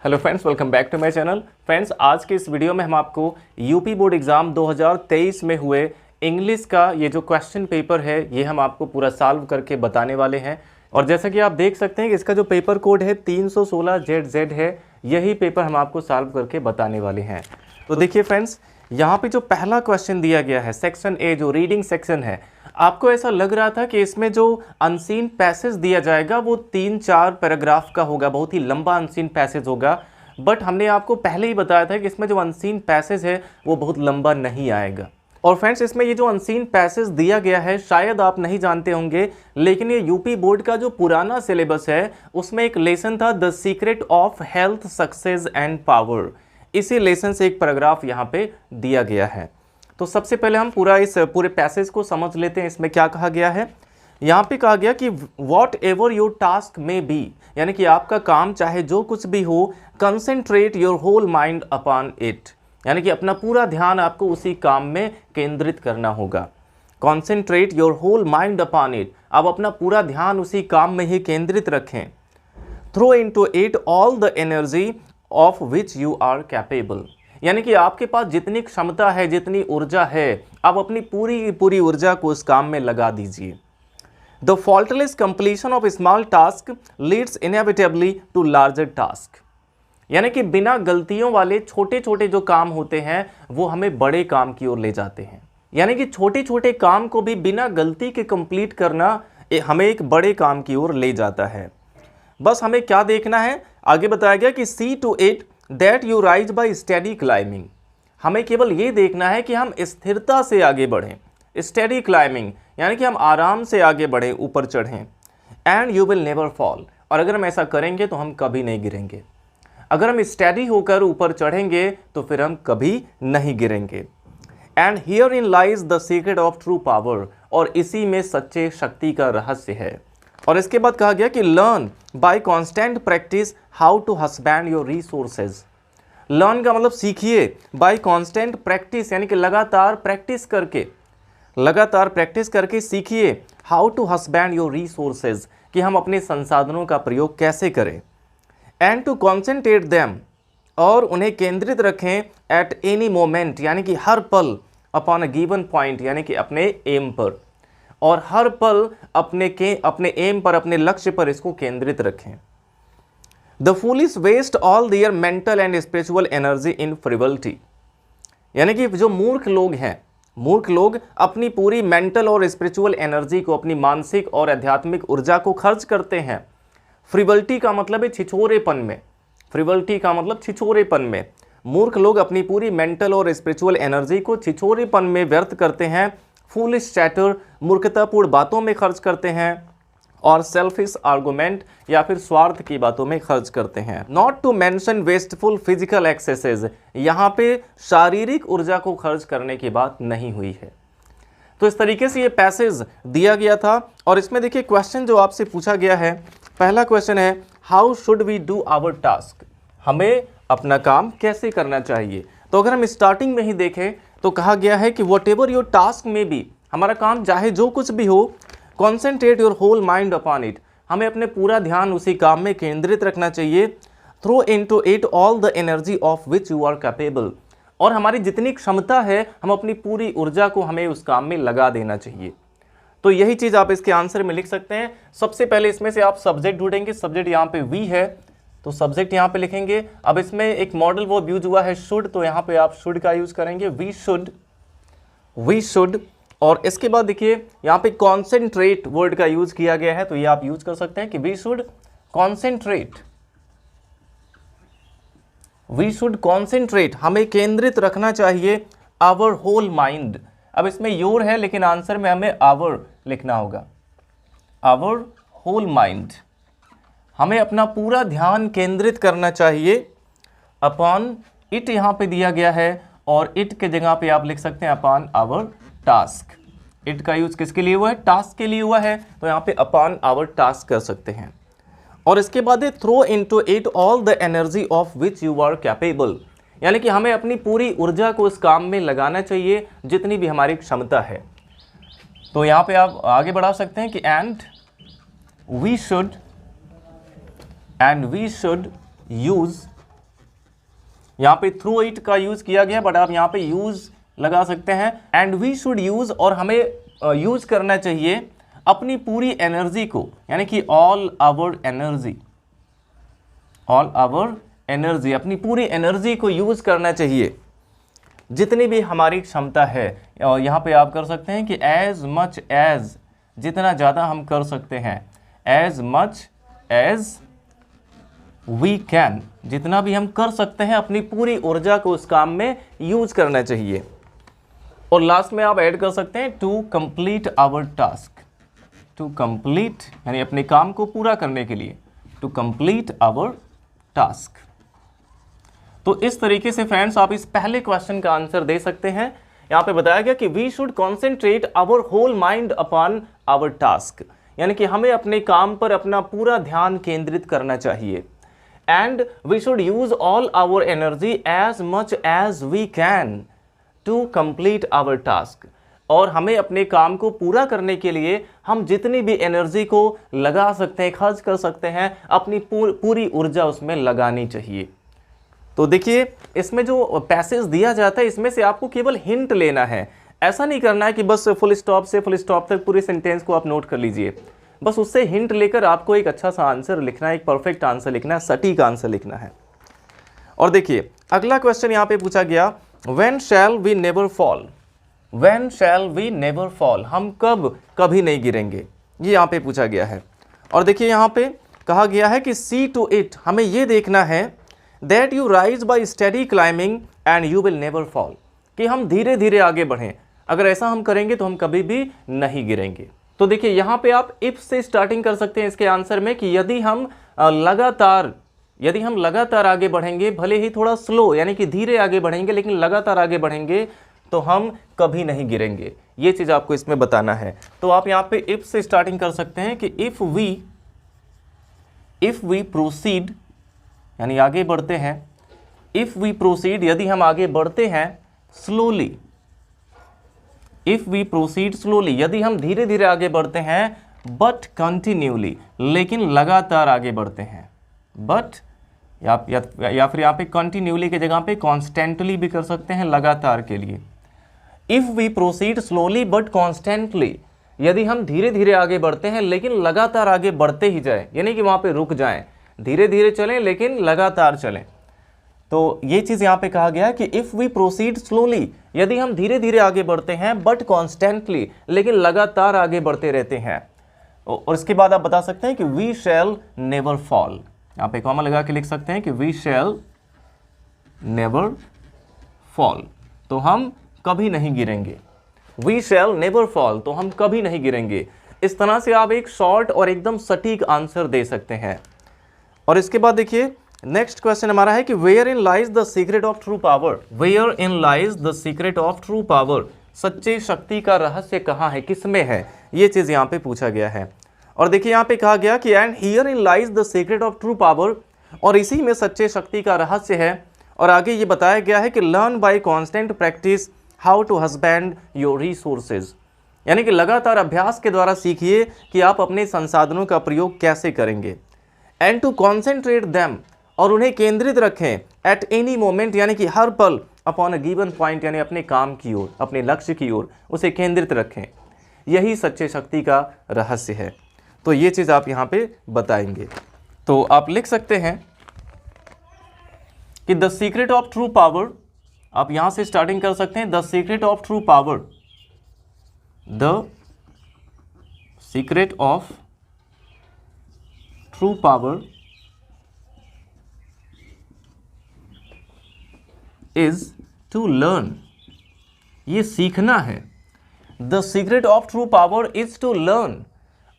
Hello friends, welcome back to my channel. Friends, आज के इस वीडियो में हम आपको यूपी बोर्ड एग्ज़ाम 2023 में हुए इंग्लिश का ये जो क्वेश्चन पेपर है ये हम आपको पूरा सॉल्व करके बताने वाले हैं। और जैसा कि आप देख सकते हैं कि इसका जो पेपर कोड है 316ZZ है, यही पेपर हम आपको सॉल्व करके बताने वाले हैं। तो देखिए फ्रेंड्स, यहाँ पे जो पहला क्वेश्चन दिया गया है सेक्शन ए, जो रीडिंग सेक्शन है, आपको ऐसा लग रहा था कि इसमें जो अनसीन पैसेज दिया जाएगा वो 3-4 पैराग्राफ का होगा, बहुत ही लंबा अनसीन पैसेज होगा। बट हमने आपको पहले ही बताया था कि इसमें जो अनसीन पैसेज है वो बहुत लंबा नहीं आएगा। और फ्रेंड्स, इसमें ये जो अनसीन पैसेज दिया गया है शायद आप नहीं जानते होंगे, लेकिन ये यूपी बोर्ड का जो पुराना सिलेबस है उसमें एक लेसन था the secret of health, success and power. इसी लेसन से एक पैराग्राफ यहाँ पे दिया गया है। तो सबसे पहले हम इस पूरे पैसेज को समझ लेते हैं। इसमें क्या कहा गया है? यहाँ पे कहा गया कि whatever your task may be, यानी कि आपका काम चाहे जो कुछ भी हो, concentrate your whole mind upon it, यानी कि अपना पूरा ध्यान आपको उसी काम में केंद्रित करना होगा। Concentrate your whole mind upon it, आप अपना पूरा ध्यान उसी काम में ही केंद्रित रखें। Throw into it all the energy of which you are capable, यानी कि आपके पास जितनी क्षमता है, जितनी ऊर्जा है, आप अपनी पूरी ऊर्जा को उस काम में लगा दीजिए। The faultless completion of small task leads inevitably to larger task, यानी कि बिना गलतियों वाले छोटे छोटे जो काम होते हैं वो हमें बड़े काम की ओर ले जाते हैं। यानी कि छोटे छोटे काम को भी बिना गलती के कंप्लीट करना हमें एक बड़े काम की ओर ले जाता है। बस हमें क्या देखना है, आगे बताया गया कि see to it that you rise by steady climbing, हमें केवल ये देखना है कि हम स्थिरता से आगे बढ़ें। स्टेडी क्लाइंबिंग यानी कि हम आराम से आगे बढ़ें, ऊपर चढ़ें। And you will never fall, और अगर हम ऐसा करेंगे तो हम कभी नहीं गिरेंगे। अगर हम स्टेडी होकर ऊपर चढ़ेंगे तो फिर हम कभी नहीं गिरेंगे। And here in lies the secret of true power, और इसी में सच्चे शक्ति का रहस्य है। और इसके बाद कहा गया कि learn by constant practice how to husband your resources. Learn का मतलब सीखिए, बाय कांस्टेंट प्रैक्टिस यानी कि लगातार प्रैक्टिस करके सीखिए। How to husband your resources, कि हम अपने संसाधनों का प्रयोग कैसे करें। एंड टू कॉन्सेंट्रेट देम, और उन्हें केंद्रित रखें एट एनी मोमेंट, यानी कि हर पल, अपॉन अ गिवन पॉइंट, यानी कि अपने एम पर, और हर पल अपने एम पर, अपने लक्ष्य पर इसको केंद्रित रखें। The foolish waste all their mental and spiritual energy in frivolity, यानी कि जो मूर्ख लोग अपनी पूरी मेंटल और स्पिरिचुअल एनर्जी को, अपनी मानसिक और आध्यात्मिक ऊर्जा को खर्च करते हैं। फ्रिवलिटी का मतलब है छिछोरेपन में। फ्रिवलिटी का मतलब छिछोरेपन में। मूर्ख लोग अपनी पूरी मेंटल और स्पिरिचुअल एनर्जी को छिछोरेपन में व्यर्थ करते हैं। फूलिश चैटर, मूर्खतापूर्ण बातों में खर्च करते हैं, और सेल्फिश आर्गुमेंट या फिर स्वार्थ की बातों में खर्च करते हैं। Not to mention wasteful physical excesses, यहाँ पे शारीरिक ऊर्जा को खर्च करने की बात नहीं हुई है। तो इस तरीके से ये पैसेज दिया गया था। और इसमें देखिए क्वेश्चन जो आपसे पूछा गया है, पहला क्वेश्चन है how should we do our task, हमें अपना काम कैसे करना चाहिए। तो अगर हम स्टार्टिंग में ही देखें तो कहा गया है कि whatever your task may be, हमारा काम चाहे जो कुछ भी हो, concentrate your whole mind upon it, हमें अपने पूरा ध्यान उसी काम में केंद्रित रखना चाहिए। Throw into it all the energy of which you are capable, और हमारी जितनी क्षमता है हम अपनी पूरी ऊर्जा को हमें उस काम में लगा देना चाहिए। तो यही चीज़ आप इसके आंसर में लिख सकते हैं। सबसे पहले इसमें से आप सब्जेक्ट ढूंढेंगे, सब्जेक्ट यहाँ पे वी है तो सब्जेक्ट यहाँ पे लिखेंगे। अब इसमें एक मॉडल वर्ब यूज हुआ है शुड, तो यहाँ पे आप शुड का यूज करेंगे, वी शुड। और इसके बाद देखिए यहाँ पे कॉन्सेंट्रेट वर्ड का यूज किया गया है, तो ये आप यूज कर सकते हैं कि वी शुड कॉन्सेंट्रेट, हमें केंद्रित रखना चाहिए आवर होल माइंड। अब इसमें योर है लेकिन आंसर में हमें आवर लिखना होगा। आवर होल माइंड, हमें अपना पूरा ध्यान केंद्रित करना चाहिए अपॉन इट, यहाँ पे दिया गया है, और इट के जगह पे आप लिख सकते हैं अपॉन आवर टास्क। इट का यूज किसके लिए हुआ है? टास्क के लिए हुआ है, तो यहाँ पे अपॉन आवर टास्क कर सकते हैं। और इसके बाद throw into it all the energy of which you are capable, यानी कि हमें अपनी पूरी ऊर्जा को इस काम में लगाना चाहिए जितनी भी हमारी क्षमता है। तो यहाँ पे आप आगे बढ़ा सकते हैं कि एंड वी शुड use यहाँ पे थ्रू इट का यूज किया गया, बट आप यहाँ पे यूज लगा सकते हैं। एंड वी शुड यूज, और हमें यूज करना चाहिए अपनी पूरी एनर्जी को, यानी कि all our energy, all our energy, अपनी पूरी एनर्जी को यूज करना चाहिए, जितनी भी हमारी क्षमता है। और यहाँ पे आप कर सकते हैं कि एज मच एज, जितना ज़्यादा हम कर सकते हैं, as much as we can, जितना भी हम कर सकते हैं अपनी पूरी ऊर्जा को उस काम में यूज करना चाहिए। और लास्ट में आप ऐड कर सकते हैं to complete our task, to complete यानी अपने काम को पूरा करने के लिए, टू कंप्लीट आवर टास्क। तो इस तरीके से फ्रेंड्स आप इस पहले क्वेश्चन का आंसर दे सकते हैं। यहाँ पे बताया गया कि we should concentrate our whole mind upon our task, यानी कि हमें अपने काम पर अपना पूरा ध्यान केंद्रित करना चाहिए। And we should use all our energy as much as we can to complete our task, और हमें अपने काम को पूरा करने के लिए हम जितनी भी एनर्जी को लगा सकते हैं, खर्च कर सकते हैं, अपनी पूरी ऊर्जा उसमें लगानी चाहिए। तो देखिए इसमें जो पैसेज दिया जाता है इसमें से आपको केवल हिंट लेना है, ऐसा नहीं करना है कि बस फुल स्टॉप से फुल स्टॉप तक पूरे सेंटेंस को आप नोट कर लीजिए। बस उससे हिंट लेकर आपको एक अच्छा सा आंसर लिखना है, एक परफेक्ट आंसर लिखना है, सटीक आंसर लिखना है। और देखिए अगला क्वेश्चन यहाँ पे पूछा गया, when shall we never fall, when shall we never fall, हम कब कभी नहीं गिरेंगे, ये यहाँ पे पूछा गया है। और देखिए यहाँ पे कहा गया है कि सी टू इट, हमें ये देखना है that you rise bye study climbing and you will never fall, कि हम धीरे धीरे आगे बढ़ें, अगर ऐसा हम करेंगे तो हम कभी भी नहीं गिरेंगे। तो देखिए यहाँ पे आप इफ से स्टार्टिंग कर सकते हैं इसके आंसर में, कि यदि हम लगातार आगे बढ़ेंगे, भले ही थोड़ा स्लो यानी कि धीरे आगे बढ़ेंगे, लेकिन लगातार आगे बढ़ेंगे तो हम कभी नहीं गिरेंगे, ये चीज़ आपको इसमें बताना है। तो आप यहाँ पे इफ से स्टार्टिंग कर सकते हैं कि इफ वी प्रोसीड, यानी आगे बढ़ते हैं, इफ वी प्रोसीड, यदि हम आगे बढ़ते हैं, slowly, if we proceed slowly, यदि हम धीरे धीरे आगे बढ़ते हैं, बट कंटिन्यूली, लेकिन लगातार आगे बढ़ते हैं, बट या फिर यहाँ पे कंटिन्यूली की जगह पे कॉन्स्टेंटली भी कर सकते हैं, लगातार के लिए। If we proceed slowly but constantly, यदि हम धीरे धीरे आगे बढ़ते हैं लेकिन लगातार आगे बढ़ते ही जाएं, यानी कि वहाँ पे रुक जाएं, धीरे धीरे चलें लेकिन लगातार चलें। तो ये चीज़ यहाँ पे कहा गया है कि इफ़ वी प्रोसीड स्लोली, यदि हम धीरे धीरे आगे बढ़ते हैं, बट कॉन्स्टेंटली, लेकिन लगातार आगे बढ़ते रहते हैं। और इसके बाद आप बता सकते हैं कि वी शैल नेवर फॉल, यहाँ पे कॉमा लगा के लिख सकते हैं कि वी शैल नेवर फॉल, तो हम कभी नहीं गिरेंगे। वी शैल नेवर फॉल, तो हम कभी नहीं गिरेंगे। इस तरह से आप एक शॉर्ट और एकदम सटीक आंसर दे सकते हैं। और इसके बाद देखिए नेक्स्ट क्वेश्चन हमारा है कि wherein lies the secret of true power, wherein lies the secret of true power, सच्चे शक्ति का रहस्य कहाँ है, किसमें है, ये चीज़ यहाँ पे पूछा गया है। और देखिए यहाँ पे कहा गया कि and here in lies the secret of true power, और इसी में सच्चे शक्ति का रहस्य है। और आगे ये बताया गया है कि learn by constant practice how to husband your resources, यानी कि लगातार अभ्यास के द्वारा सीखिए कि आप अपने संसाधनों का प्रयोग कैसे करेंगे। एंड टू कॉन्सेंट्रेट दैम, और उन्हें केंद्रित रखें एट एनी मोमेंट, यानी कि हर पल, अपॉन अ गिवन पॉइंट, यानी अपने काम की ओर, अपने लक्ष्य की ओर उसे केंद्रित रखें। यही सच्चे शक्ति का रहस्य है। तो ये चीज़ आप यहाँ पे बताएंगे। तो आप लिख सकते हैं कि the secret of true power, आप यहाँ से स्टार्टिंग कर सकते हैं, the secret of true power, the secret of true power is to learn, ये सीखना है। The secret of true power is to learn.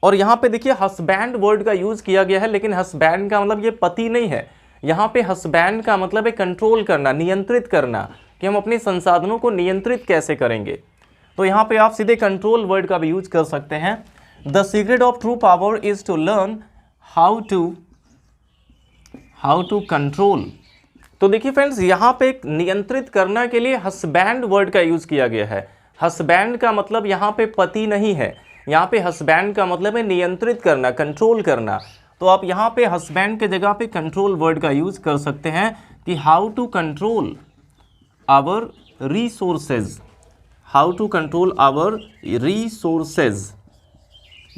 और यहाँ पे देखिए हस्बैंड वर्ड का यूज किया गया है, लेकिन हस्बैंड का मतलब ये पति नहीं है। यहाँ पे हस्बैंड का मतलब है कंट्रोल करना, नियंत्रित करना, कि हम अपने संसाधनों को नियंत्रित कैसे करेंगे। तो यहाँ पे आप सीधे कंट्रोल वर्ड का भी यूज कर सकते हैं। The secret of true power is to learn how to control. तो देखिए फ्रेंड्स यहाँ पे नियंत्रित करना के लिए हस्बैंड वर्ड का यूज किया गया है। हस्बैंड का मतलब यहाँ पे पति नहीं है, यहाँ पे हस्बैंड का मतलब है नियंत्रित करना, कंट्रोल करना। तो आप यहाँ पे हस्बैंड के जगह पे कंट्रोल वर्ड का यूज कर सकते हैं कि how to control our resources, how to control our resources.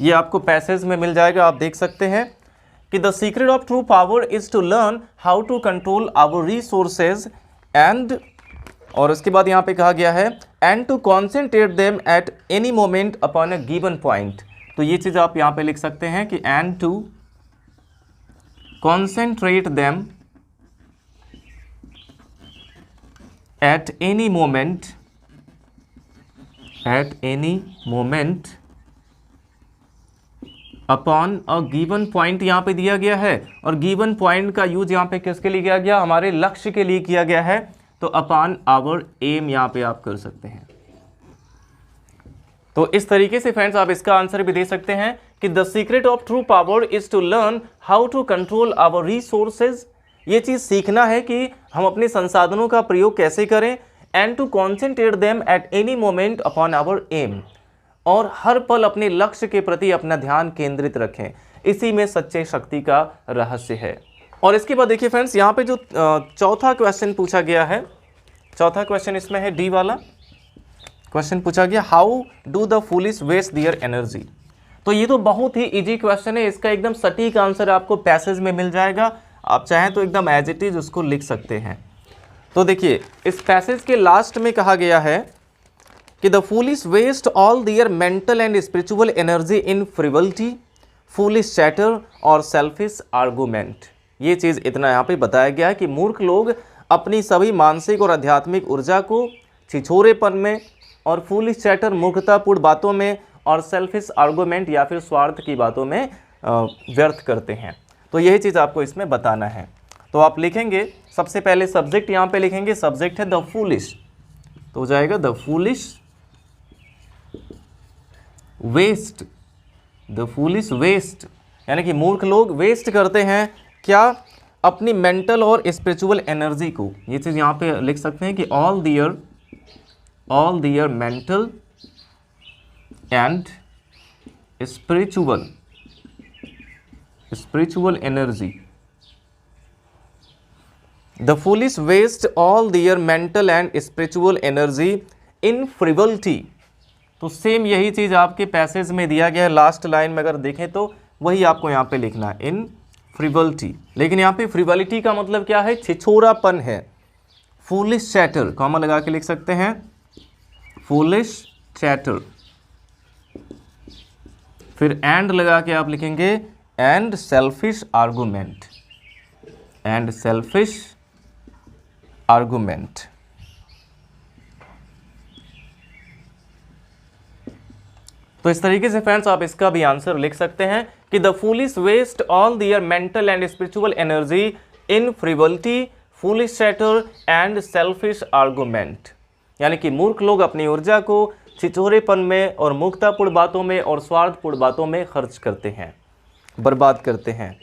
ये आपको पैसेज में मिल जाएगा, आप देख सकते हैं कि the secret of true power is to learn how to control our resources and, और उसके बाद यहाँ पे कहा गया है and to concentrate them at any moment upon a given point. तो ये चीज आप यहाँ पे लिख सकते हैं कि and to concentrate them at any moment, at any moment upon a given point यहाँ पे दिया गया है, और गिवन पॉइंट का यूज यहाँ पे किसके लिए किया गया, हमारे लक्ष्य के लिए किया गया है, तो अपॉन आवर एम यहाँ पे आप कर सकते हैं। तो इस तरीके से फ्रेंड्स आप इसका आंसर भी दे सकते हैं कि the secret of true power is to learn how to control our resources. ये चीज सीखना है कि हम अपने संसाधनों का प्रयोग कैसे करें, and to concentrate them at any moment upon our aim, और हर पल अपने लक्ष्य के प्रति अपना ध्यान केंद्रित रखें। इसी में सच्चे शक्ति का रहस्य है। और इसके बाद देखिए फ्रेंड्स, यहाँ पे जो चौथा क्वेश्चन पूछा गया है, चौथा क्वेश्चन इसमें है डी वाला क्वेश्चन पूछा गया, how do the foolish waste their energy. तो ये तो बहुत ही इजी क्वेश्चन है, इसका एकदम सटीक आंसर आपको पैसेज में मिल जाएगा। आप चाहें तो एकदम एज इट इज उसको लिख सकते हैं। तो देखिए इस पैसेज के लास्ट में कहा गया है कि the foolish waste all their mental and spiritual energy in frivolity, foolish chatter और सेल्फिश आर्गुमेंट। ये चीज़ इतना यहाँ पे बताया गया है कि मूर्ख लोग अपनी सभी मानसिक और आध्यात्मिक ऊर्जा को छिछोरेपन में, और फूलिश चैटर मूर्खतापूर्ण बातों में, और सेल्फिश आर्गुमेंट या फिर स्वार्थ की बातों में व्यर्थ करते हैं। तो यही चीज़ आपको इसमें बताना है। तो आप लिखेंगे सबसे पहले सब्जेक्ट यहाँ पे लिखेंगे, सब्जेक्ट है द फूलिश, तो हो जाएगा the foolish waste, the foolish waste, यानी कि मूर्ख लोग वेस्ट करते हैं क्या, अपनी मेंटल और स्पिरिचुअल एनर्जी को। ये चीज़ यहाँ पे लिख सकते हैं कि all their mental and spiritual energy, the foolish waste all their mental and spiritual energy in frivolity. तो सेम यही चीज़ आपके पैसेज में दिया गया है, लास्ट लाइन में अगर देखें तो वही आपको यहाँ पे लिखना है, इन फ्रिवलिटी। लेकिन यहाँ पे फ्रिवलिटी का मतलब क्या है, छिछोरापन है। फूलिश चैटर कॉमा लगा के लिख सकते हैं, फूलिश चैटर, फिर एंड लगा के आप लिखेंगे and selfish argument, and selfish argument. तो इस तरीके से फ्रेंड्स आप इसका भी आंसर लिख सकते हैं कि the foolish waste all their mental and spiritual energy in frivolity, foolish chatter and selfish argument. यानी कि मूर्ख लोग अपनी ऊर्जा को छिछोरेपन में और मूर्खतापूर्ण बातों में और स्वार्थपूर्ण बातों में खर्च करते हैं, बर्बाद करते हैं।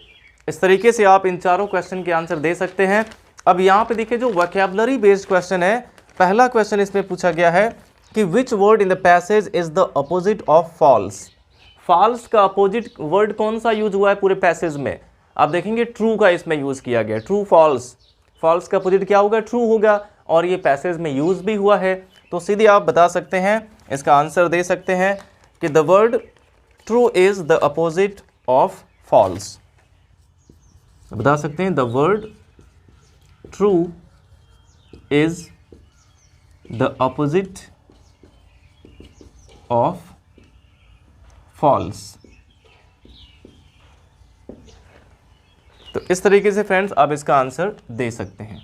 इस तरीके से आप इन चारों क्वेश्चन के आंसर दे सकते हैं। अब यहाँ पे देखिए जो वोकैबुलरी बेस्ड क्वेश्चन है, पहला क्वेश्चन इसमें पूछा गया है कि which word in the passage is the opposite of false. False का अपोजिट वर्ड कौन सा यूज हुआ है पूरे पैसेज में, आप देखेंगे ट्रू का इसमें यूज किया गया, ट्रू फॉल्स। फॉल्स का अपोजिट क्या होगा, ट्रू होगा, और ये पैसेज में यूज भी हुआ है। तो सीधे आप बता सकते हैं, इसका आंसर दे सकते हैं कि the word true is the opposite of false. बता सकते हैं the word true is the opposite of false. तो इस तरीके से फ्रेंड्स आप इसका आंसर दे सकते हैं।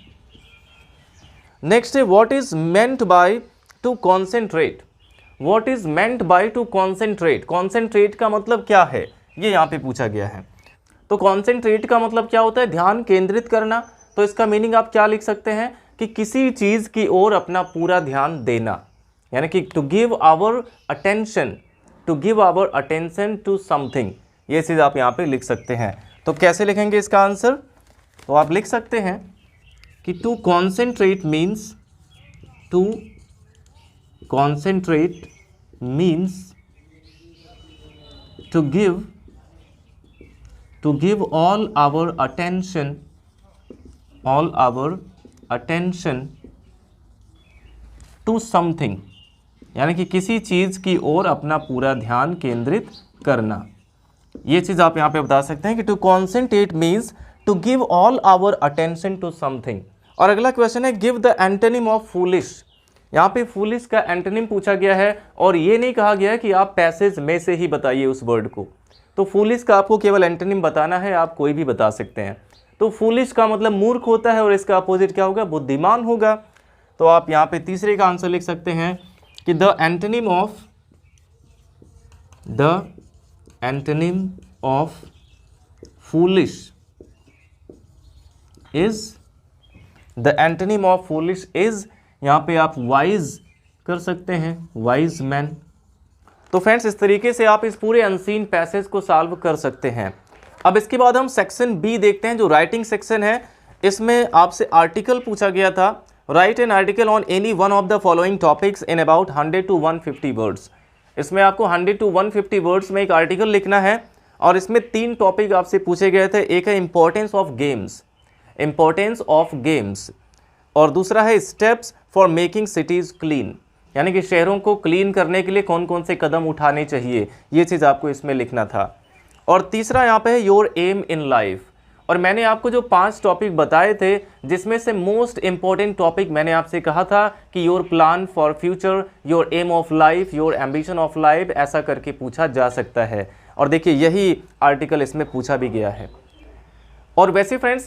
नेक्स्ट है what is meant by two concentrate. What is meant by two concentrate. Concentrate का मतलब क्या है, ये यहाँ पे पूछा गया है। तो कॉन्सेंट्रेट का मतलब क्या होता है, ध्यान केंद्रित करना। तो इसका मीनिंग आप क्या लिख सकते हैं कि किसी चीज की ओर अपना पूरा ध्यान देना, यानी कि to give our attention, to give our attention to something. ये चीज आप यहाँ पे लिख सकते हैं। तो कैसे लिखेंगे इसका आंसर, तो आप लिख सकते हैं कि to concentrate means, to concentrate means to to give all our attention to something, यानी कि किसी चीज़ की ओर अपना पूरा ध्यान केंद्रित करना। ये चीज़ आप यहाँ पे बता सकते हैं कि to concentrate means to give all our attention to something. और अगला क्वेश्चन है give the antonym of foolish. यहाँ पे फूलिश का एंटोनिम पूछा गया है और ये नहीं कहा गया है कि आप पैसेज में से ही बताइए उस वर्ड को। तो फूलिश का आपको केवल एंटोनिम बताना है, आप कोई भी बता सकते हैं। तो फूलिश का मतलब मूर्ख होता है और इसका अपोजिट क्या होगा, बुद्धिमान होगा। तो आप यहाँ पे तीसरे का आंसर लिख सकते हैं कि the antonym of foolish is, यहाँ पे आप वाइज कर सकते हैं, वाइज मैन। तो फ्रेंड्स इस तरीके से आप इस पूरे अनसीन पैसेज को सॉल्व कर सकते हैं। अब इसके बाद हम सेक्शन बी देखते हैं जो राइटिंग सेक्शन है। इसमें आपसे आर्टिकल पूछा गया था, right an article on any one of the following topics in about 100 to 150 words. इसमें आपको 100 to 150 वर्ड्स में एक आर्टिकल लिखना है और इसमें 3 टॉपिक आपसे पूछे गए थे। एक है इंपॉर्टेंस ऑफ गेम्स और दूसरा है steps for making cities clean, यानी कि शहरों को क्लीन करने के लिए कौन कौन से कदम उठाने चाहिए, ये चीज़ आपको इसमें लिखना था। और तीसरा यहाँ पे है योर एम इन लाइफ। और मैंने आपको जो 5 टॉपिक बताए थे जिसमें से मोस्ट इंपॉर्टेंट टॉपिक मैंने आपसे कहा था कि your plan for future, your aim of life, your ambition of life, ऐसा करके पूछा जा सकता है। और देखिए यही आर्टिकल इसमें पूछा भी गया है। और वैसे फ्रेंड्स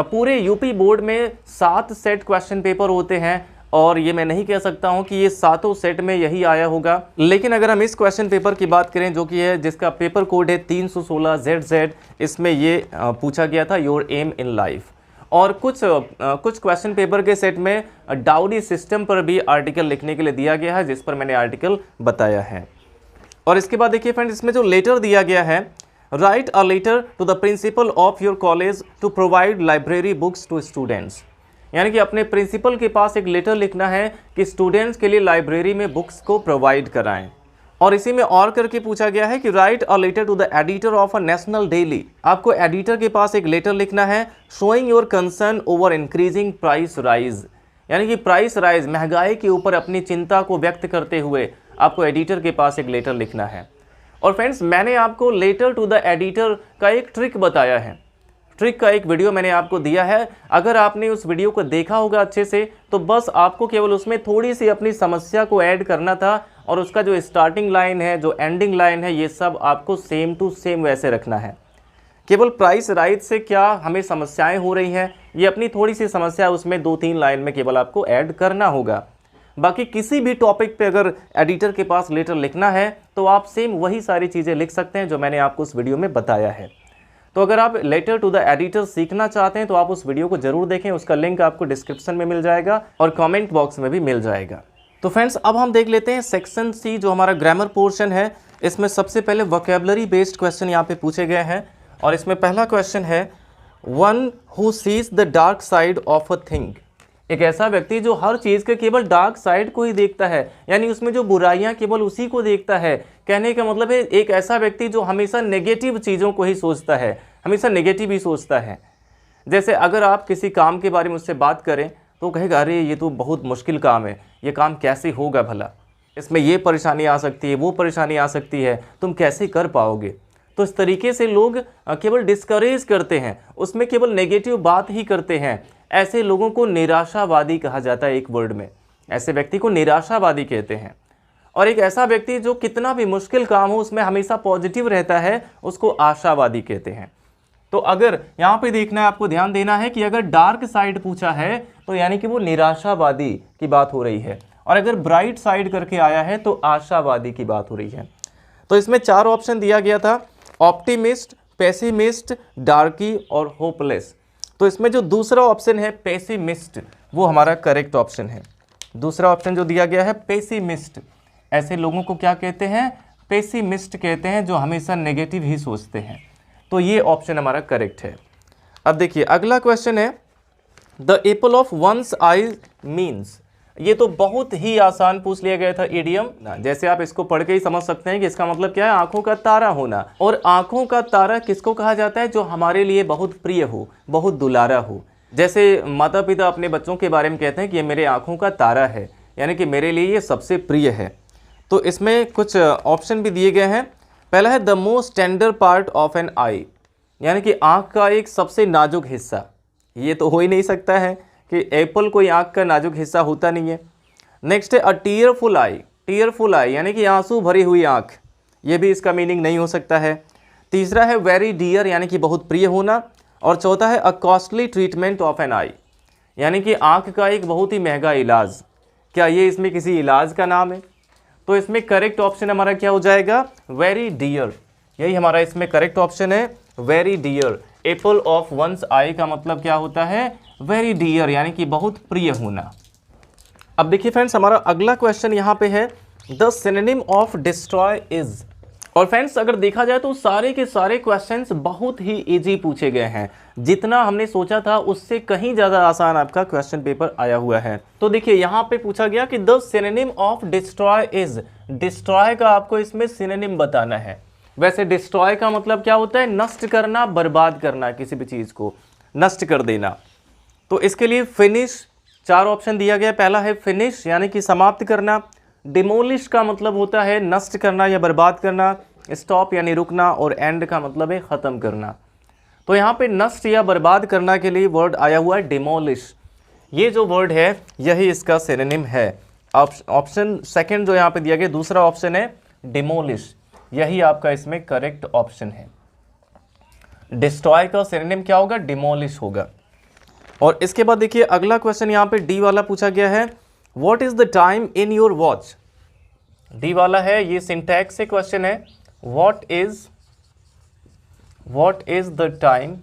पूरे यूपी बोर्ड में 7 सेट क्वेश्चन पेपर होते हैं और ये मैं नहीं कह सकता हूँ कि ये 7 सेट में यही आया होगा। लेकिन अगर हम इस क्वेश्चन पेपर की बात करें जो कि है जिसका पेपर कोड है 316 ZZ, इसमें ये पूछा गया था योर एम इन लाइफ। और कुछ क्वेश्चन पेपर के सेट में डाउरी सिस्टम पर भी आर्टिकल लिखने के लिए दिया गया है, जिस पर मैंने आर्टिकल बताया है। और इसके बाद देखिए फ्रेंड्स इसमें जो लेटर दिया गया है, write a letter to the principal of your college to provide library books to students, यानी कि अपने प्रिंसिपल के पास एक लेटर लिखना है कि स्टूडेंट्स के लिए लाइब्रेरी में बुक्स को प्रोवाइड कराएं। और इसी में और करके पूछा गया है कि write a letter to the editor of a national daily, आपको एडिटर के पास एक लेटर लिखना है showing your concern over increasing price rise, यानी कि प्राइस राइज, महंगाई के ऊपर अपनी चिंता को व्यक्त करते हुए आपको एडिटर के पास एक लेटर लिखना है। और फ्रेंड्स मैंने आपको लेटर टू द एडिटर का एक ट्रिक बताया है, ट्रिक का एक वीडियो मैंने आपको दिया है। अगर आपने उस वीडियो को देखा होगा अच्छे से तो बस आपको केवल उसमें थोड़ी सी अपनी समस्या को ऐड करना था और उसका जो स्टार्टिंग लाइन है, जो एंडिंग लाइन है, ये सब आपको सेम टू सेम वैसे रखना है। केवल प्राइस राइज से क्या हमें समस्याएं हो रही हैं, ये अपनी थोड़ी सी समस्या उसमें 2-3 लाइन में केवल आपको ऐड करना होगा। बाकी किसी भी टॉपिक पे अगर एडिटर के पास लेटर लिखना है तो आप सेम वही सारी चीज़ें लिख सकते हैं जो मैंने आपको उस वीडियो में बताया है। तो अगर आप लेटर टू द एडिटर सीखना चाहते हैं तो आप उस वीडियो को जरूर देखें, उसका लिंक आपको डिस्क्रिप्शन में मिल जाएगा और कमेंट बॉक्स में भी मिल जाएगा। तो फ्रेंड्स अब हम देख लेते हैं सेक्शन सी जो हमारा ग्रामर पोर्शन है। इसमें सबसे पहले वोकैबुलरी बेस्ड क्वेश्चन यहाँ पे पूछे गए हैं और इसमें पहला क्वेश्चन है one who seize the dark side of a thing, एक ऐसा व्यक्ति जो हर चीज़ के केवल डार्क साइड को ही देखता है, यानी उसमें जो बुराइयां केवल उसी को देखता है। कहने का मतलब है एक ऐसा व्यक्ति जो हमेशा नेगेटिव चीज़ों को ही सोचता है, हमेशा नेगेटिव ही सोचता है। जैसे अगर आप किसी काम के बारे में उससे बात करें तो कहेगा अरे ये तो बहुत मुश्किल काम है, ये काम कैसे होगा भला, इसमें ये परेशानी आ सकती है, वो परेशानी आ सकती है, तुम कैसे कर पाओगे। तो इस तरीके से लोग केवल डिस्करेज करते हैं, उसमें केवल नेगेटिव बात ही करते हैं। ऐसे लोगों को निराशावादी कहा जाता है, एक वर्ड में ऐसे व्यक्ति को निराशावादी कहते हैं। और एक ऐसा व्यक्ति जो कितना भी मुश्किल काम हो उसमें हमेशा पॉजिटिव रहता है, उसको आशावादी कहते हैं। तो अगर यहाँ पे देखना है, आपको ध्यान देना है कि अगर डार्क साइड पूछा है तो यानी कि वो निराशावादी की बात हो रही है, और अगर ब्राइट साइड करके आया है तो आशावादी की बात हो रही है। तो इसमें 4 ऑप्शन दिया गया था, ऑप्टिमिस्ट, पेसिमिस्ट, डार्की और होपलेस। तो इसमें जो दूसरा ऑप्शन है पेसिमिस्ट, वो हमारा करेक्ट ऑप्शन है। दूसरा ऑप्शन जो दिया गया है पेसिमिस्ट, ऐसे लोगों को क्या कहते हैं, पेसिमिस्ट कहते हैं, जो हमेशा नेगेटिव ही सोचते हैं। तो ये ऑप्शन हमारा करेक्ट है। अब देखिए अगला क्वेश्चन है the apple of one's eye means, ये तो बहुत ही आसान पूछ लिया गया था इडियम। जैसे आप इसको पढ़ के ही समझ सकते हैं कि इसका मतलब क्या है, आंखों का तारा होना। और आंखों का तारा किसको कहा जाता है, जो हमारे लिए बहुत प्रिय हो, बहुत दुलारा हो। जैसे माता पिता अपने बच्चों के बारे में कहते हैं कि ये मेरे आंखों का तारा है, यानी कि मेरे लिए ये सबसे प्रिय है। तो इसमें कुछ ऑप्शन भी दिए गए हैं। पहला है the most tender part of an eye, यानी कि आंख का एक सबसे नाजुक हिस्सा। ये तो हो ही नहीं सकता है कि एप्पल कोई आंख का नाजुक हिस्सा होता नहीं है। नेक्स्ट है अ टीयरफुल आई, टीयरफुल आई यानी कि आंसू भरी हुई आंख, ये भी इसका मीनिंग नहीं हो सकता है। तीसरा है वेरी डियर, यानी कि बहुत प्रिय होना। और चौथा है a costly treatment of an eye, यानी कि आंख का एक बहुत ही महंगा इलाज। क्या ये इसमें किसी इलाज का नाम है? तो इसमें करेक्ट ऑप्शन हमारा क्या हो जाएगा, वेरी डियर। यही हमारा इसमें करेक्ट ऑप्शन है, very dear. Apple of one's eye का मतलब क्या होता है, वेरी डियर, यानी कि बहुत प्रिय होना। अब देखिए फ्रेंड्स, हमारा अगला क्वेश्चन यहाँ पे है the synonym of destroy is. और फ्रेंड्स अगर देखा जाए तो सारे के सारे क्वेश्चंस बहुत ही इजी पूछे गए हैं। जितना हमने सोचा था उससे कहीं ज़्यादा आसान आपका क्वेश्चन पेपर आया हुआ है। तो देखिए यहाँ पे पूछा गया कि the synonym of destroy is. Destroy का आपको इसमें सिनोनिम बताना है। वैसे डिस्ट्रॉय का मतलब क्या होता है, नष्ट करना, बर्बाद करना, किसी भी चीज़ को नष्ट कर देना। तो इसके लिए फिनिश, 4 ऑप्शन दिया गया। पहला है फिनिश यानी कि समाप्त करना। डिमोलिश का मतलब होता है नष्ट करना या बर्बाद करना। स्टॉप यानी रुकना। और एंड का मतलब है ख़त्म करना। तो यहाँ पे नष्ट या बर्बाद करना के लिए वर्ड आया हुआ है डिमोलिश। ये जो वर्ड है यही इसका सिनोनिम है। ऑप्शन सेकंड जो यहाँ पे दिया गया, दूसरा ऑप्शन है डिमोलिश, यही आपका इसमें करेक्ट ऑप्शन है। डिस्ट्रॉय का सिनोनिम क्या होगा, डिमोलिश होगा। और इसके बाद देखिए अगला क्वेश्चन यहाँ पे डी वाला पूछा गया है, what is the time in your watch. D वाला है, ये सिंटैक्स से क्वेश्चन है। What is the time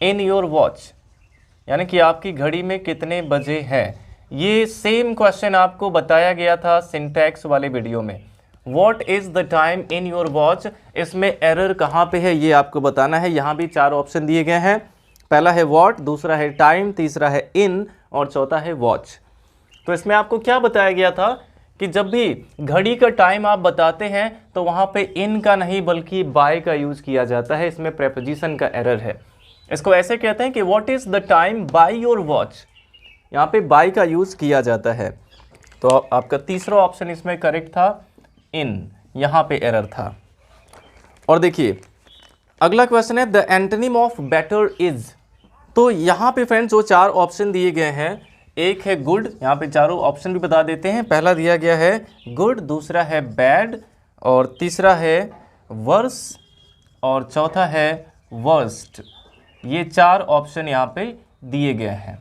in your watch, यानी कि आपकी घड़ी में कितने बजे हैं। ये सेम क्वेश्चन आपको बताया गया था सिंटैक्स वाले वीडियो में। What is the time in your watch, इसमें एरर कहाँ पे है ये आपको बताना है। यहाँ भी 4 ऑप्शन दिए गए हैं। पहला है व्हाट, दूसरा है टाइम, तीसरा है इन और चौथा है वॉच। तो इसमें आपको क्या बताया गया था कि जब भी घड़ी का टाइम आप बताते हैं तो वहाँ पे इन का नहीं बल्कि बाय का यूज़ किया जाता है। इसमें प्रेपोजिशन का एरर है। इसको ऐसे कहते हैं कि what is the time by your watch, यहाँ पे बाय का यूज़ किया जाता है। तो आपका तीसरा ऑप्शन इसमें करेक्ट था, इन, यहाँ पे एरर था। और देखिए अगला क्वेश्चन है the antonym of better is. तो यहाँ पे फ्रेंड्स जो 4 ऑप्शन दिए गए हैं, एक है गुड, यहाँ पे चारों ऑप्शन भी बता देते हैं। पहला दिया गया है गुड, दूसरा है बैड और तीसरा है वर्स और चौथा है वर्स्ट। ये 4 ऑप्शन यहाँ पे दिए गए हैं।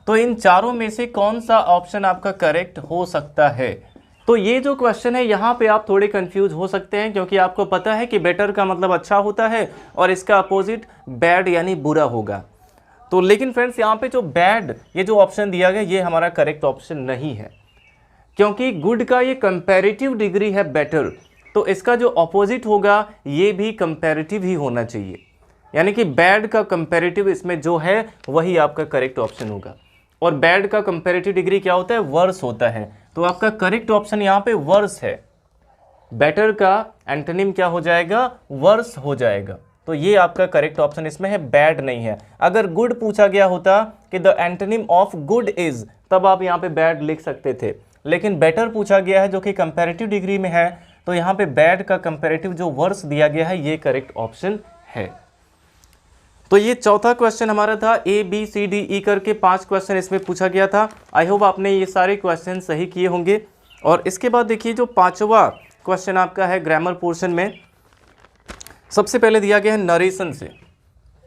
तो इन चारों में से कौन सा ऑप्शन आपका करेक्ट हो सकता है। तो ये जो क्वेश्चन है यहाँ पे आप थोड़े कंफ्यूज हो सकते हैं, क्योंकि आपको पता है कि बेटर का मतलब अच्छा होता है और इसका अपोजिट बैड यानी बुरा होगा। तो लेकिन फ्रेंड्स यहाँ पे जो बैड, ये जो ऑप्शन दिया गया ये हमारा करेक्ट ऑप्शन नहीं है, क्योंकि गुड का ये कंपैरेटिव डिग्री है बेटर। तो इसका जो अपोजिट होगा ये भी कंपैरेटिव ही होना चाहिए, यानी कि बैड का कंपैरेटिव इसमें जो है वही आपका करेक्ट ऑप्शन होगा। और बैड का कंपैरेटिव डिग्री क्या होता है, वर्स होता है। तो आपका करेक्ट ऑप्शन यहाँ पे वर्स है। बेटर का एंटोनिम क्या हो जाएगा, वर्स हो जाएगा। तो ये आपका करेक्ट ऑप्शन इसमें है, बैड नहीं है। अगर गुड पूछा गया होता कि the antonym of good is, तब आप यहाँ पे बैड लिख सकते थे। लेकिन बेटर पूछा गया है जो कि कंपैरेटिव डिग्री में है, तो यहाँ पे बैड का कंपैरेटिव जो वर्स दिया गया है ये करेक्ट ऑप्शन है। तो ये चौथा क्वेश्चन हमारा था। A B C D E करके 5 क्वेश्चन इसमें पूछा गया था। आई होप आपने ये सारे क्वेश्चन सही किए होंगे। और इसके बाद देखिए जो 5वां क्वेश्चन आपका है ग्रामर पोर्शन में, सबसे पहले दिया गया है नरेशन से।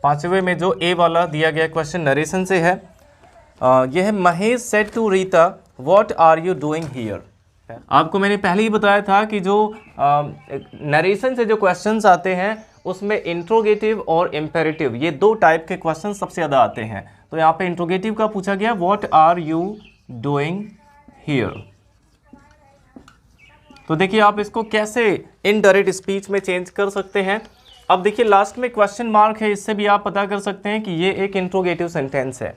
5वें में जो ए वाला दिया गया क्वेश्चन नरेशन से है। यह है Mahesh said to Rita what are you doing here. आपको मैंने पहले ही बताया था कि जो नरेशन से जो क्वेश्चंस आते हैं उसमें इंट्रोगेटिव और इम्पेरेटिव, ये 2 टाइप के क्वेश्चन सबसे ज़्यादा आते हैं। तो यहाँ पे इंट्रोगेटिव का पूछा गया what are you doing here. तो देखिए आप इसको कैसे इनडायरेक्ट स्पीच में चेंज कर सकते हैं। अब देखिए लास्ट में क्वेश्चन मार्क है, इससे भी आप पता कर सकते हैं कि ये एक इंट्रोगेटिव सेंटेंस है।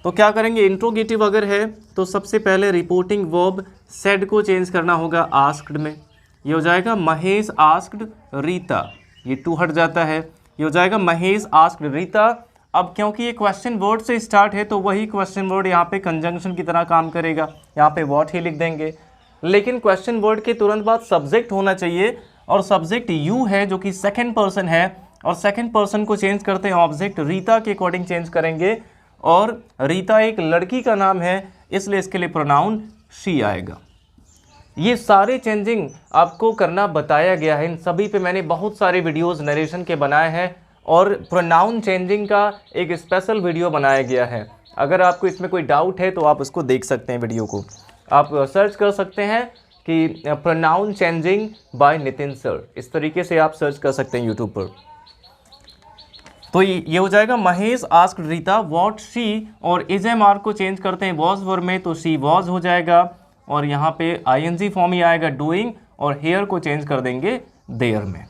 तो क्या करेंगे, इंट्रोगेटिव अगर है तो सबसे पहले रिपोर्टिंग वर्ब सेड को चेंज करना होगा आस्क्ड में। ये हो जाएगा महेश आस्क्ड रीता, ये टू हट जाता है, ये हो जाएगा महेश आस्क्ड रीता। अब क्योंकि ये क्वेश्चन वर्ड से स्टार्ट है तो वही क्वेश्चन वर्ड यहाँ पे कंजंक्शन की तरह काम करेगा, यहाँ पे व्हाट ही लिख देंगे। लेकिन क्वेश्चन वर्ड के तुरंत बाद सब्जेक्ट होना चाहिए, और सब्जेक्ट यू है जो कि सेकंड पर्सन है, और सेकंड पर्सन को चेंज करते हैं ऑब्जेक्ट रीता के अकॉर्डिंग चेंज करेंगे, और रीता एक लड़की का नाम है इसलिए इसके लिए प्रोनाउन शी आएगा। ये सारे चेंजिंग आपको करना बताया गया है, इन सभी पे मैंने बहुत सारे वीडियोस नरेशन के बनाए हैं, और प्रोनाउन चेंजिंग का एक स्पेशल वीडियो बनाया गया है। अगर आपको इसमें कोई डाउट है तो आप उसको देख सकते हैं, वीडियो को आप सर्च कर सकते हैं कि pronoun changing by Nitin sir, इस तरीके से आप सर्च कर सकते हैं यूट्यूब पर। तो ये हो जाएगा Mahesh asked Rita what she, और इज एम आर को चेंज करते हैं वॉज वर्ब में तो शी वॉज हो जाएगा, और यहाँ पे आईएनजी फॉर्म ही आएगा डूइंग, और हेयर को चेंज कर देंगे देयर में।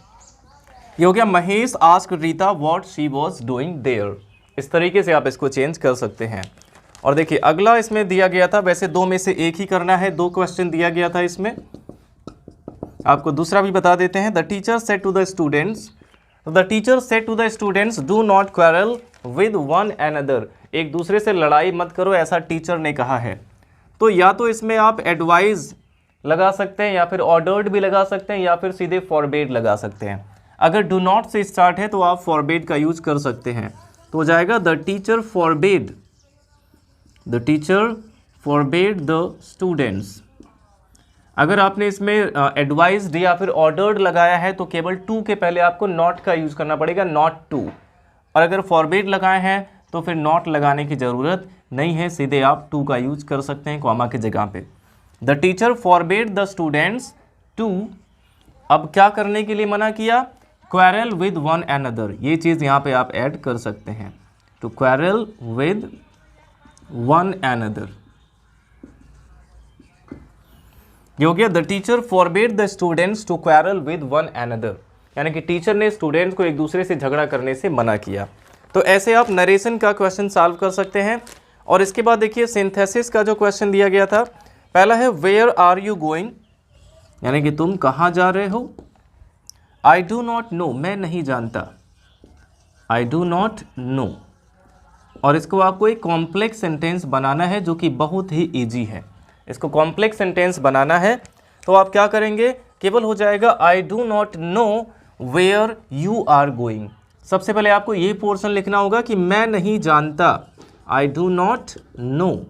ये हो गया Mahesh asked Rita what she was doing there. इस तरीके से आप इसको चेंज कर सकते हैं। और देखिए अगला इसमें दिया गया था, वैसे दो में से एक ही करना है, दो क्वेश्चन दिया गया था इसमें, आपको दूसरा भी बता देते हैं। The teacher said to the students, the teacher said to the students do not quarrel with one another, एक दूसरे से लड़ाई मत करो ऐसा टीचर ने कहा है। तो या तो इसमें आप एडवाइज लगा सकते हैं, या फिर ऑर्डर्ड भी लगा सकते हैं, या फिर सीधे फॉरबेड लगा सकते हैं। अगर डू नॉट से स्टार्ट है तो आप फॉरबेड का यूज कर सकते हैं, तो हो जाएगा the teacher forbade, the teacher forbade the students. अगर आपने इसमें एडवाइज्ड या फिर ऑर्डर्ड लगाया है तो केवल टू के पहले आपको नॉट का यूज करना पड़ेगा, नॉट टू। और अगर फॉरबेड लगाए हैं तो फिर नॉट लगाने की ज़रूरत नहीं है, सीधे आप टू का यूज कर सकते हैं कॉमा की जगह पे। The teacher forbade the students to, अब क्या करने के लिए मना किया, क्वारल विद वन एनदर, ये चीज़ यहाँ पे आप ऐड कर सकते हैं, to quarrel with one another. ये हो गया the teacher forbade the students to quarrel with one another, यानी कि टीचर ने स्टूडेंट्स को एक दूसरे से झगड़ा करने से मना किया। तो ऐसे आप नरेशन का क्वेश्चन सॉल्व कर सकते हैं। और इसके बाद देखिए सिंथेसिस का जो क्वेश्चन दिया गया था, पहला है वेयर आर यू गोइंग, यानी कि तुम कहाँ जा रहे हो। आई डू नॉट नो, मैं नहीं जानता, आई डू नॉट नो। और इसको आपको एक कॉम्प्लेक्स सेंटेंस बनाना है जो कि बहुत ही ईजी है। इसको कॉम्प्लेक्स सेंटेंस बनाना है तो आप क्या करेंगे, केवल हो जाएगा I do not know where you are going. सबसे पहले आपको ये पोर्शन लिखना होगा कि मैं नहीं जानता, आई डू नॉट नो।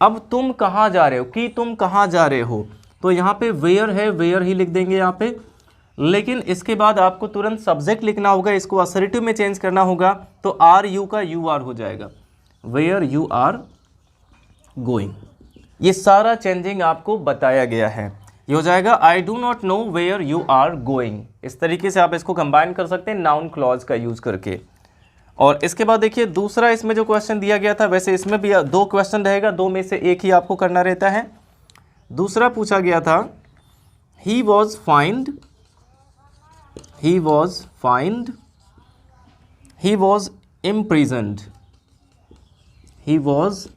अब तुम कहाँ जा रहे हो, कि तुम कहाँ जा रहे हो, तो यहाँ पे वेयर है, वेयर ही लिख देंगे यहाँ पे। लेकिन इसके बाद आपको तुरंत सब्जेक्ट लिखना होगा, इसको असर्टिव में चेंज करना होगा, तो आर यू का यू आर हो जाएगा, वेयर यू आर गोइंग। ये सारा चेंजिंग आपको बताया गया है। ये हो जाएगा I do not know where you are going. इस तरीके से आप इसको कंबाइन कर सकते हैं नाउन क्लॉज का यूज करके। और इसके बाद देखिए दूसरा इसमें जो क्वेश्चन दिया गया था, वैसे इसमें भी दो क्वेश्चन रहेगा, दो में से एक ही आपको करना रहता है। दूसरा पूछा गया था ही was find, he was fined, he was imprisoned, he was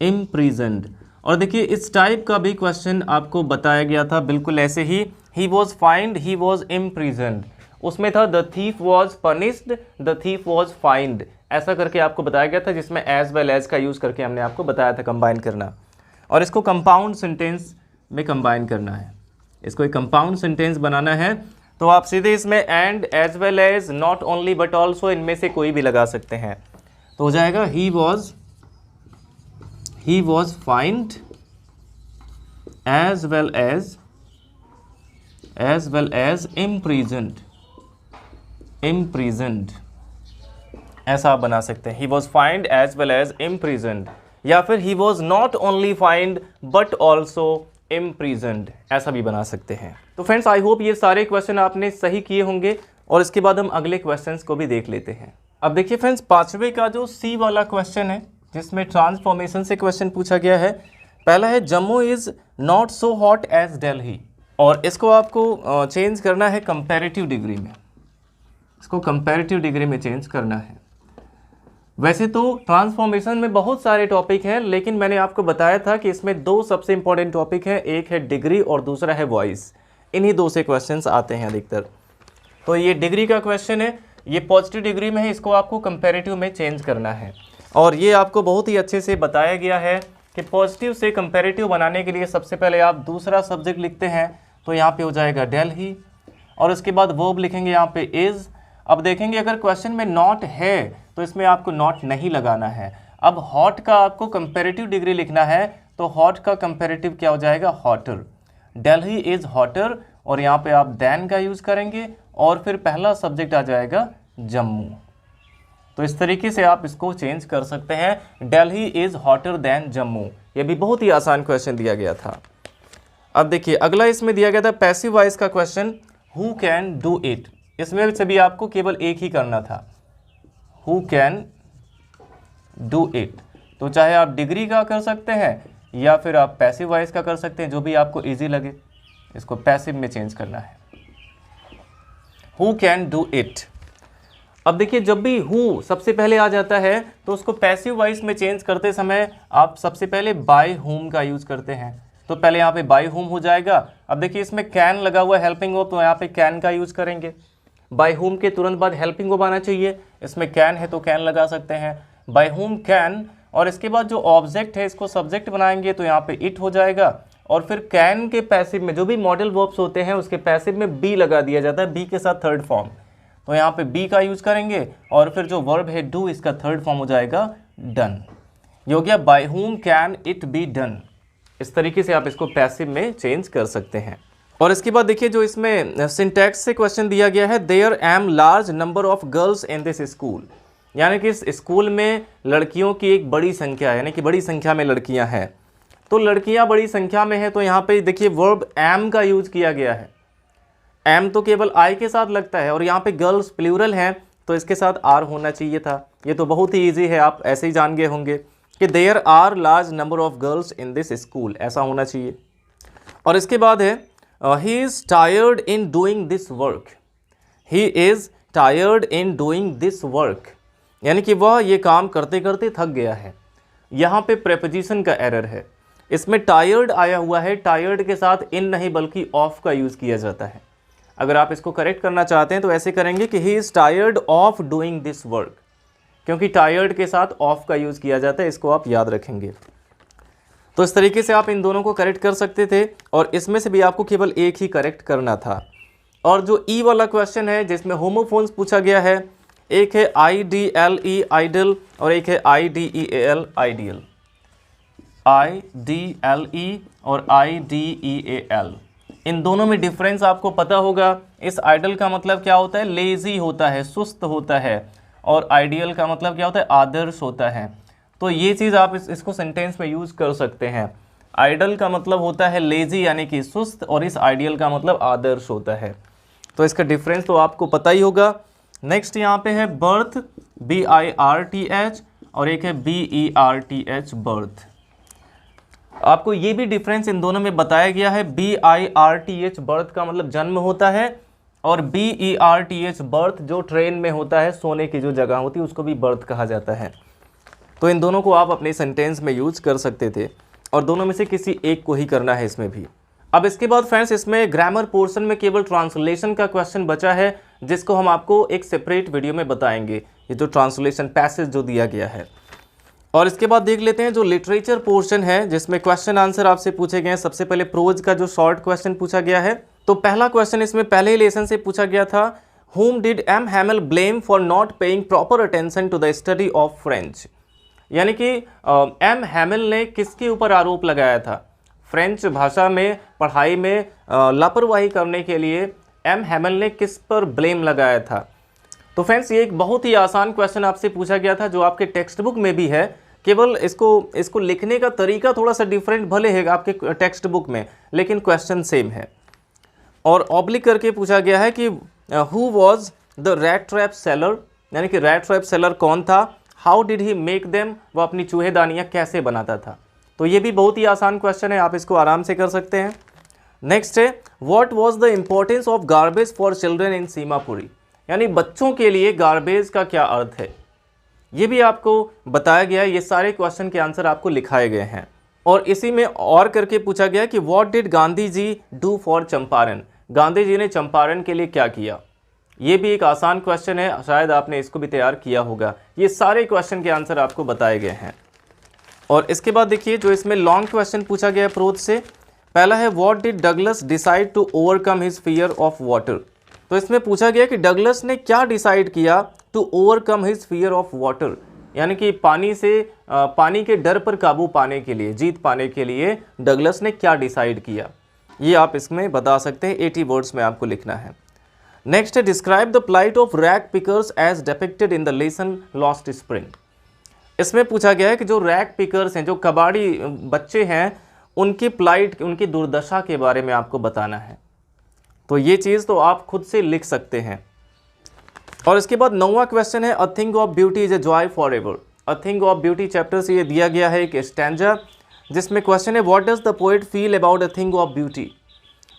imprisoned। और देखिए इस टाइप का भी क्वेश्चन आपको बताया गया था, बिल्कुल ऐसे ही, he was fined, he was imprisoned। उसमें था the thief was punished, the thief was fined, ऐसा करके आपको बताया गया था, जिसमें as well as का यूज़ करके हमने आपको बताया था कंबाइन करना। और इसको कंपाउंड सेंटेंस में कंबाइन करना है, इसको एक कंपाउंड सेंटेंस बनाना है। तो आप सीधे इसमें and, as well as, not only but also, इनमें से कोई भी लगा सकते हैं। तो हो जाएगा he was fined as well as imprisoned, ऐसा आप बना सकते हैं, he was fined as well as imprisoned. या फिर he was not only fined but also imprisoned, ऐसा भी बना सकते हैं। तो फ्रेंड्स आई होप ये सारे क्वेश्चन आपने सही किए होंगे, और इसके बाद हम अगले क्वेश्चंस को भी देख लेते हैं। अब देखिए फ्रेंड्स पांचवे का जो सी वाला क्वेश्चन है, जिसमें ट्रांसफॉर्मेशन से क्वेश्चन पूछा गया है, पहला है Jammu is not so hot as Delhi, और इसको आपको चेंज करना है कंपैरेटिव डिग्री में, इसको कंपैरेटिव डिग्री में चेंज करना है। वैसे तो ट्रांसफॉर्मेशन में बहुत सारे टॉपिक हैं, लेकिन मैंने आपको बताया था कि इसमें दो सबसे इंपॉर्टेंट टॉपिक हैं, एक है डिग्री और दूसरा है वॉइस। इन्हीं दो से क्वेश्चंस आते हैं अधिकतर। तो ये डिग्री का क्वेश्चन है, ये पॉजिटिव डिग्री में है, इसको आपको कंपैरेटिव में चेंज करना है। और ये आपको बहुत ही अच्छे से बताया गया है कि पॉजिटिव से कंपैरेटिव बनाने के लिए सबसे पहले आप दूसरा सब्जेक्ट लिखते हैं, तो यहाँ पे हो जाएगा दिल्ली, और उसके बाद वर्ब लिखेंगे यहाँ पे इज़। अब देखेंगे अगर क्वेश्चन में नॉट है तो इसमें आपको नॉट नहीं लगाना है। अब हॉट का आपको कंपैरेटिव डिग्री लिखना है, तो हॉट का कंपैरेटिव क्या हो जाएगा, हॉटर। दिल्ली इज़ हॉटर, और यहाँ पे आप दैन का यूज़ करेंगे, और फिर पहला सब्जेक्ट आ जाएगा जम्मू। तो इस तरीके से आप इसको चेंज कर सकते हैं, Delhi is hotter than Jammu. ये भी बहुत ही आसान क्वेश्चन दिया गया था। अब देखिए अगला इसमें दिया गया था पैसिव वॉइस का question, who can do it. इसमें से भी आपको केवल एक ही करना था, हु कैन डू इट। तो चाहे आप डिग्री का कर सकते हैं या फिर आप पैसिव वॉइस का कर सकते हैं, जो भी आपको इजी लगे। इसको पैसिव में चेंज करना है, हु कैन डू इट। अब देखिए जब भी हु सबसे पहले आ जाता है तो उसको पैसिव वॉइस में चेंज करते समय आप सबसे पहले बाय हुम का यूज़ करते हैं, तो पहले यहाँ पे बाय हुम हो जाएगा। अब देखिए इसमें कैन लगा हुआ है हेल्पिंग वर्ब, तो यहाँ पे कैन का यूज़ करेंगे। बाय हुम के तुरंत बाद हेल्पिंग वर्ब आना चाहिए, इसमें कैन है तो कैन लगा सकते हैं, बाय हुम कैन। और इसके बाद जो ऑब्जेक्ट है इसको सब्जेक्ट बनाएंगे, तो यहाँ पे इट हो जाएगा। और फिर कैन के पैसिव में जो भी मॉडल वर्ब्स होते हैं उसके पैसिव में बी लगा दिया जाता है, बी के साथ थर्ड फॉर्म, तो यहाँ पे बी का यूज़ करेंगे। और फिर जो वर्ब है डू, इसका थर्ड फॉर्म हो जाएगा डन। ये हो गया by whom can it be done. इस तरीके से आप इसको पैसिव में चेंज कर सकते हैं। और इसके बाद देखिए जो इसमें सिंटैक्स से क्वेश्चन दिया गया है, there am large number of girls in this school, यानी कि इस स्कूल में लड़कियों की एक बड़ी संख्या है, यानी कि बड़ी संख्या में लड़कियां हैं। तो लड़कियां बड़ी संख्या में है, तो यहाँ पे देखिए वर्ब एम का यूज किया गया है। एम तो केवल आई के साथ लगता है, और यहाँ पे गर्ल्स प्लूरल हैं तो इसके साथ आर होना चाहिए था। ये तो बहुत ही ईजी है, आप ऐसे ही जान गए होंगे कि there are large number of girls in this school, ऐसा होना चाहिए। और इसके बाद है he is tired in doing this work, he is tired in doing this work, यानी कि वह ये काम करते करते थक गया है। यहाँ पे प्रेपोजिशन का एरर है, इसमें टायर्ड आया हुआ है, टायर्ड के साथ इन नहीं बल्कि ऑफ का यूज़ किया जाता है। अगर आप इसको करेक्ट करना चाहते हैं तो ऐसे करेंगे कि ही is tired of doing this work, क्योंकि टायर्ड के साथ ऑफ का यूज़ किया जाता है, इसको आप याद रखेंगे। तो इस तरीके से आप इन दोनों को करेक्ट कर सकते थे, और इसमें से भी आपको केवल एक ही करेक्ट करना था। और जो ई वाला क्वेश्चन है जिसमें होमोफोन्स पूछा गया है, एक है IDLE आइडल और एक है IDEAL आइडियल। IDLE और IDEAL, इन दोनों में डिफरेंस आपको पता होगा। इस आइडल का मतलब क्या होता है, लेजी होता है, सुस्त होता है, और आइडियल का मतलब क्या होता है, आदर्श होता है। तो ये चीज़ आप इसको सेंटेंस में यूज़ कर सकते हैं। आइडल का मतलब होता है लेजी यानी कि सुस्त, और इस आइडियल का मतलब आदर्श होता है। तो इसका डिफरेंस तो आपको पता ही होगा। नेक्स्ट यहाँ पे है बर्थ, BIRTH, और एक है BERTH बर्थ। आपको ये भी डिफरेंस इन दोनों में बताया गया है। BIRTH बर्थ का मतलब जन्म होता है, और BERTH बर्थ जो ट्रेन में होता है, सोने की जो जगह होती है उसको भी बर्थ कहा जाता है। तो इन दोनों को आप अपने सेंटेंस में यूज कर सकते थे, और दोनों में से किसी एक को ही करना है इसमें भी। अब इसके बाद फ्रेंड्स इसमें ग्रामर पोर्शन में केवल ट्रांसलेशन का क्वेश्चन बचा है, जिसको हम आपको एक सेपरेट वीडियो में बताएंगे, ये जो ट्रांसलेशन पैसेज जो दिया गया है। और इसके बाद देख लेते हैं जो लिटरेचर पोर्शन है, जिसमें क्वेश्चन आंसर आपसे पूछे गए हैं। सबसे पहले प्रोज का जो शॉर्ट क्वेश्चन पूछा गया है, तो पहला क्वेश्चन इसमें पहले ही लेसन से पूछा गया था, whom did M. Hamel blame for not paying proper attention to the study of French, यानी कि M. Hamel ने किसके ऊपर आरोप लगाया था, फ्रेंच भाषा में पढ़ाई में लापरवाही करने के लिए M. Hamel ने किस पर ब्लेम लगाया था। तो फ्रेंड्स ये एक बहुत ही आसान क्वेश्चन आपसे पूछा गया था, जो आपके टेक्स्ट बुक में भी है, केवल इसको लिखने का तरीका थोड़ा सा डिफरेंट भले है आपके टेक्स्ट बुक में, लेकिन क्वेश्चन सेम है। और ऑब्लिक करके पूछा गया है कि who was the rat trap seller, यानी कि रैट ट्रैप सेलर कौन था, how did he make them, वह अपनी चूहेदानियाँ कैसे बनाता था। तो ये भी बहुत ही आसान क्वेश्चन है, आप इसको आराम से कर सकते हैं। नेक्स्ट है what was the importance of garbage for children in Seemapuri, यानी बच्चों के लिए गार्बेज का क्या अर्थ है। ये भी आपको बताया गया है, ये सारे क्वेश्चन के आंसर आपको लिखाए गए हैं। और इसी में और करके पूछा गया कि what did Gandhi ji do for Champaran, Gandhi ji ने चंपारण के लिए क्या किया। ये भी एक आसान क्वेश्चन है, शायद आपने इसको भी तैयार किया होगा। ये सारे क्वेश्चन के आंसर आपको बताए गए हैं। और इसके बाद देखिए जो इसमें लॉन्ग क्वेश्चन पूछा गया है प्रोध से, पहला है what did Douglas decide to overcome his fear of water. तो इसमें पूछा गया कि डगलस ने क्या डिसाइड किया to overcome his fear of water, यानी कि पानी के डर पर काबू पाने के लिए, जीत पाने के लिए डगलस ने क्या डिसाइड किया। ये आप इसमें बता सकते हैं, 80 वर्ड्स में आपको लिखना है। नेक्स्ट है describe the plight of rag pickers as depicted in the lesson lost spring. इसमें पूछा गया है कि जो रैग पिकर्स हैं, जो कबाड़ी बच्चे हैं, उनकी प्लाइट, उनकी दुर्दशा के बारे में आपको बताना है। तो ये चीज़ तो आप खुद से लिख सकते हैं। और इसके बाद 9वां क्वेश्चन है अ thing of beauty is a joy for ever. A thing of beauty chapter से ये दिया गया है एक स्टैंजा, जिसमें क्वेश्चन है what does the poet feel about a thing of beauty.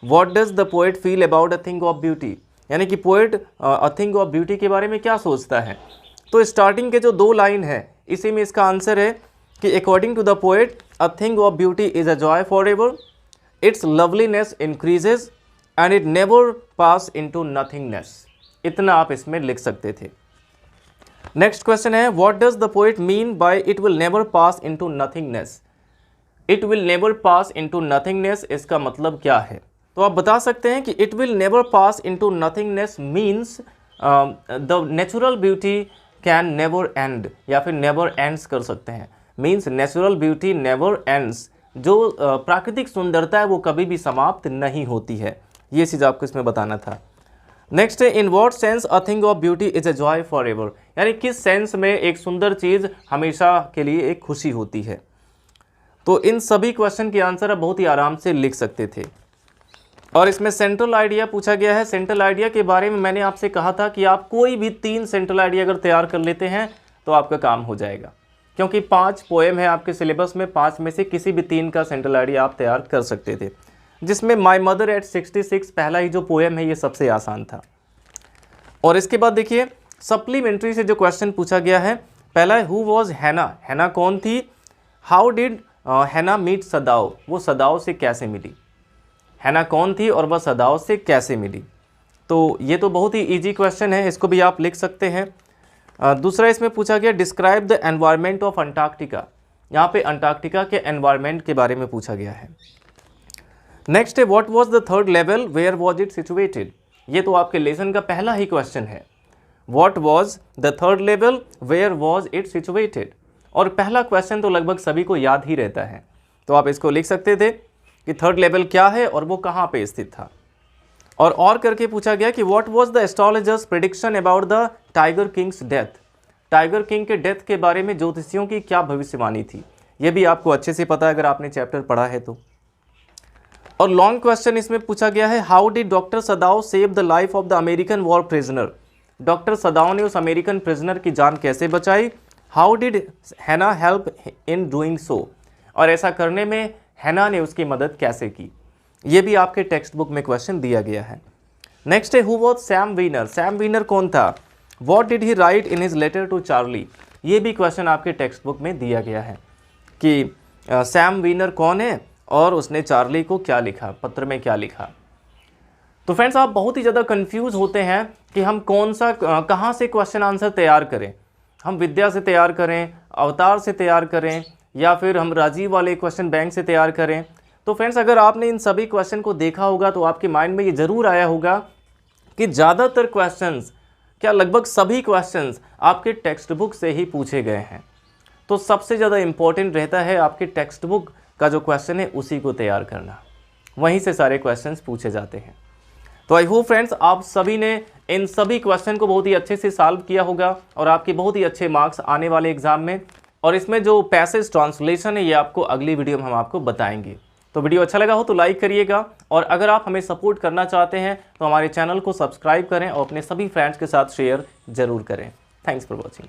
What does the poet feel about a thing of beauty, यानी कि poet a thing of beauty के बारे में क्या सोचता है। तो स्टार्टिंग के जो 2 लाइन है, इसी में इसका आंसर है कि according to the poet a thing of beauty is a joy forever, its loveliness increases and it never pass into nothingness. इतना आप इसमें लिख सकते थे। नेक्स्ट क्वेश्चन है what does the poet mean by it will never pass into nothingness. It will never pass into nothingness, इसका मतलब क्या है। तो आप बता सकते हैं कि it will never pass into nothingness means the natural beauty can never and, या फिर नेवर एंड्स कर सकते हैं। Means natural beauty never ends, जो प्राकृतिक सुंदरता है वो कभी भी समाप्त नहीं होती है। ये चीज़ आपको इसमें बताना था। नेक्स्ट है in what sense a thing of beauty is a joy for ever, यानी किस सेंस में एक सुंदर चीज़ हमेशा के लिए एक खुशी होती है। तो इन सभी क्वेश्चन के आंसर आप बहुत ही आराम से लिख सकते थे। और इसमें सेंट्रल आइडिया पूछा गया है। सेंट्रल आइडिया के बारे में मैंने आपसे कहा था कि आप कोई भी 3 सेंट्रल आइडिया अगर तैयार कर लेते हैं तो आपका काम हो जाएगा, क्योंकि 5 पोएम है आपके सिलेबस में, 5 में से किसी भी 3 का सेंट्रल आइडिया आप तैयार कर सकते थे। जिसमें माई मदर एट 66 पहला ही जो पोएम है ये सबसे आसान था। और इसके बाद देखिए सप्लीमेंट्री से जो क्वेश्चन पूछा गया है, पहला है हु वॉज हैना, हैना कौन थी। हाउ डिड हैना मीट सदाओ, वो सदाओ से कैसे मिली। हैना कौन थी और वह सदाओ से कैसे मिली। तो ये तो बहुत ही इजी क्वेश्चन है, इसको भी आप लिख सकते हैं। दूसरा इसमें पूछा गया describe the environment of Antarctica, यहाँ पे अंटार्कटिका के एनवायरनमेंट के बारे में पूछा गया है। नेक्स्ट है what was the third level where was it situated, ये तो आपके लेसन का पहला ही क्वेश्चन है। What was the third level where was it situated, और पहला क्वेश्चन तो लगभग सभी को याद ही रहता है, तो आप इसको लिख सकते थे कि थर्ड लेवल क्या है और वो कहाँ पे स्थित था। और करके पूछा गया कि what was the astrologers prediction about the tiger Kings death, tiger king के डेथ के बारे में ज्योतिषियों की क्या भविष्यवाणी थी। ये भी आपको अच्छे से पता है अगर आपने चैप्टर पढ़ा है तो। और लॉन्ग क्वेश्चन इसमें पूछा गया है how did doctor Sadao save the life of the American war prisoner, doctor सदाओ ने उस अमेरिकन प्रिजनर की जान कैसे बचाई। हाउ डिड हैना हेल्प इन डूइंग सो, और ऐसा करने में हैना ने उसकी मदद कैसे की। ये भी आपके टेक्स्ट बुक में क्वेश्चन दिया गया है। नेक्स्ट है who was Sam Weiner, Sam Weiner कौन था। What did he write in his letter to Charlie, ये भी क्वेश्चन आपके टेक्स्ट बुक में दिया गया है कि सैम वीनर कौन है और उसने चार्ली को क्या लिखा, पत्र में क्या लिखा। तो फ्रेंड्स आप बहुत ही ज़्यादा कंफ्यूज होते हैं कि हम कौन सा कहाँ से क्वेश्चन आंसर तैयार करें, हम विद्या से तैयार करें, अवतार से तैयार करें, या फिर हम राजीव वाले क्वेश्चन बैंक से तैयार करें। तो फ्रेंड्स अगर आपने इन सभी क्वेश्चन को देखा होगा तो आपके माइंड में ये ज़रूर आया होगा कि ज़्यादातर क्वेश्चंस, क्या लगभग सभी क्वेश्चंस आपके टेक्स्ट बुक से ही पूछे गए हैं। तो सबसे ज़्यादा इम्पॉर्टेंट रहता है आपके टेक्स्ट बुक का जो क्वेश्चन है उसी को तैयार करना, वहीं से सारे क्वेश्चंस पूछे जाते हैं। तो आई होप फ्रेंड्स आप सभी ने इन सभी क्वेश्चन को बहुत ही अच्छे से सॉल्व किया होगा और आपके बहुत ही अच्छे मार्क्स आने वाले एग्जाम में। और इसमें जो पैसेज ट्रांसलेशन है ये आपको अगली वीडियो में हम आपको बताएंगे। तो वीडियो अच्छा लगा हो तो लाइक करिएगा, और अगर आप हमें सपोर्ट करना चाहते हैं तो हमारे चैनल को सब्सक्राइब करें और अपने सभी फ्रेंड्स के साथ शेयर ज़रूर करें। Thanks for watching.